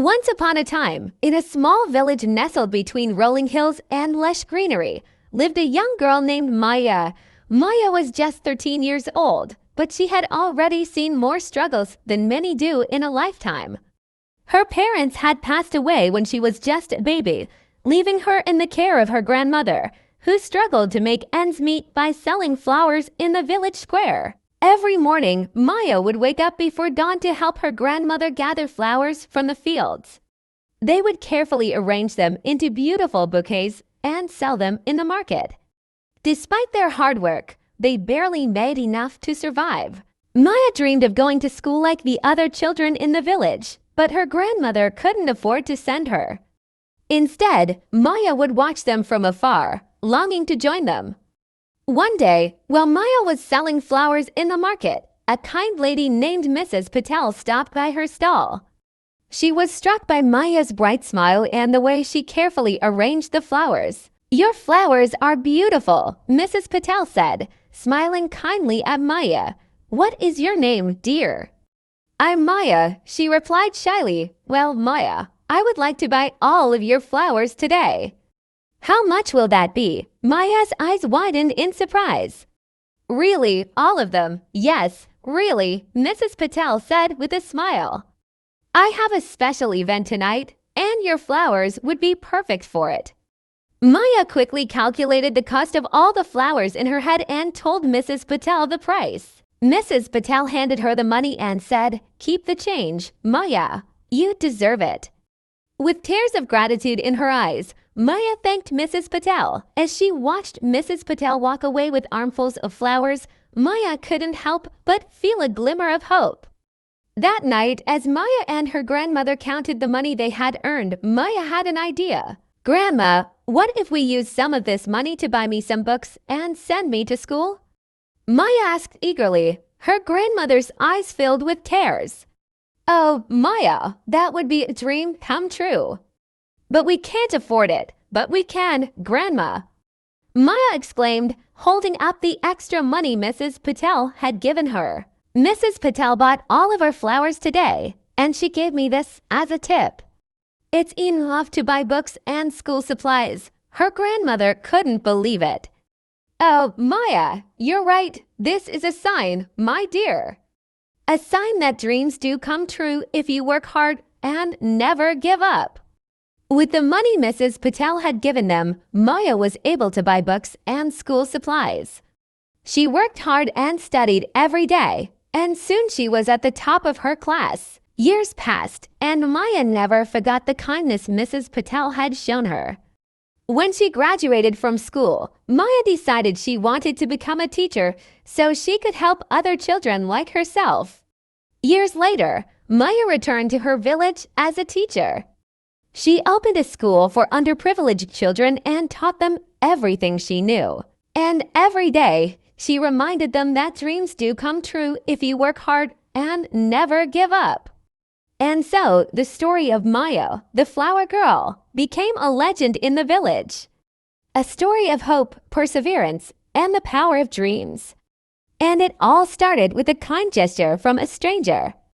Once upon a time, in a small village nestled between rolling hills and lush greenery, lived a young girl named Maya. Maya was just 13 years old, but she had already seen more struggles than many do in a lifetime. Her parents had passed away when she was just a baby, leaving her in the care of her grandmother, who struggled to make ends meet by selling flowers in the village square. Every morning, Maya would wake up before dawn to help her grandmother gather flowers from the fields. They would carefully arrange them into beautiful bouquets and sell them in the market. Despite their hard work, they barely made enough to survive. Maya dreamed of going to school like the other children in the village, but her grandmother couldn't afford to send her. Instead, Maya would watch them from afar, longing to join them. One day, while Maya was selling flowers in the market, a kind lady named Mrs. Patel stopped by her stall. She was struck by Maya's bright smile and the way she carefully arranged the flowers. "Your flowers are beautiful," Mrs. Patel said, smiling kindly at Maya. "What is your name, dear?" "I'm Maya," she replied shyly. "Well, Maya, I would like to buy all of your flowers today." "How much will that be?" Maya's eyes widened in surprise. "Really, all of them?" "Yes, really," Mrs. Patel said with a smile. "I have a special event tonight, and your flowers would be perfect for it." Maya quickly calculated the cost of all the flowers in her head and told Mrs. Patel the price. Mrs. Patel handed her the money and said, "Keep the change, Maya. You deserve it." With tears of gratitude in her eyes, Maya thanked Mrs. Patel. As she watched Mrs. Patel walk away with armfuls of flowers, Maya couldn't help but feel a glimmer of hope. That night, as Maya and her grandmother counted the money they had earned, Maya had an idea. "Grandma, what if we use some of this money to buy me some books and send me to school?" Maya asked eagerly. Her grandmother's eyes filled with tears. "Oh, Maya, that would be a dream come true." "But we can't afford it." "But we can, Grandma," Maya exclaimed, holding up the extra money Mrs. Patel had given her. "Mrs. Patel bought all of our flowers today, and she gave me this as a tip. It's enough to buy books and school supplies." Her grandmother couldn't believe it. "Oh, Maya, you're right. This is a sign, my dear. A sign that dreams do come true if you work hard and never give up." With the money Mrs. Patel had given them, Maya was able to buy books and school supplies. She worked hard and studied every day, and soon she was at the top of her class. Years passed, and Maya never forgot the kindness Mrs. Patel had shown her. When she graduated from school, Maya decided she wanted to become a teacher so she could help other children like herself. Years later, Maya returned to her village as a teacher. She opened a school for underprivileged children and taught them everything she knew. And every day, she reminded them that dreams do come true if you work hard and never give up. And so, the story of Maya, the flower girl, became a legend in the village. A story of hope, perseverance, and the power of dreams. And it all started with a kind gesture from a stranger.